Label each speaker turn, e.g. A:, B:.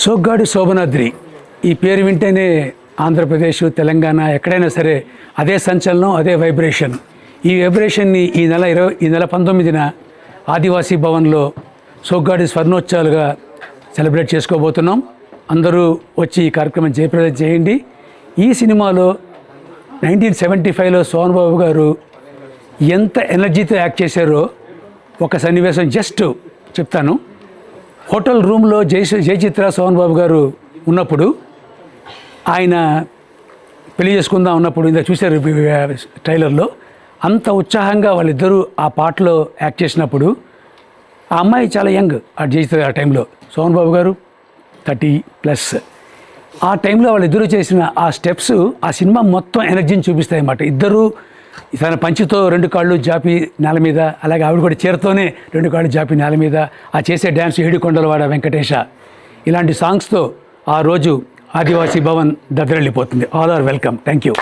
A: సోగ్గాడి శోభనాద్రి ఈ పేరు వింటేనే ఆంధ్రప్రదేశ్, తెలంగాణ ఎక్కడైనా సరే అదే సంచలనం, అదే వైబ్రేషన్. ఈ వైబ్రేషన్ని ఈ నెల 19న ఆదివాసీ భవన్లో సోగ్గాడి స్వర్ణోత్సవాలుగా సెలబ్రేట్ చేసుకోబోతున్నాం. అందరూ వచ్చి ఈ కార్యక్రమం జయప్రదం చేయండి. ఈ సినిమాలో 1975లో సోహన్ బాబు గారు ఎంత ఎనర్జీతో యాక్ట్ చేశారో ఒక సన్నివేశం జస్ట్ చెప్తాను. హోటల్ రూమ్లో జయచిత్ర సోహన్ బాబు గారు ఉన్నప్పుడు, ఆయన పెళ్లి చేసుకుందాం ఉన్నప్పుడు, ఇంత చూశారు ట్రైలర్లో, అంత ఉత్సాహంగా వాళ్ళిద్దరూ ఆ పాటలో యాక్ట్ చేసినప్పుడు, ఆ అమ్మాయి చాలా యంగ్, ఆ జయచిత్ర ఆ టైంలో, సోహన్ బాబు గారు 30+. ఆ టైంలో వాళ్ళిద్దరూ చేసిన ఆ స్టెప్స్ ఆ సినిమా మొత్తం ఎనర్జీని చూపిస్తాయి అన్నమాట. ఇద్దరు తన పంచితో 2 కాళ్ళు జాపి నేల మీద, అలాగే ఆవిడ కూడా చీరతోనే 2 కాళ్ళు జాపి నేల మీద, ఆ చేసే డ్యాన్స్ ఏడుకొండలవాడ వెంకటేశ, ఇలాంటి సాంగ్స్తో ఆ రోజు ఆదివాసీ భవన్ దద్దరెళ్ళిపోతుంది. All are welcome. Thank you.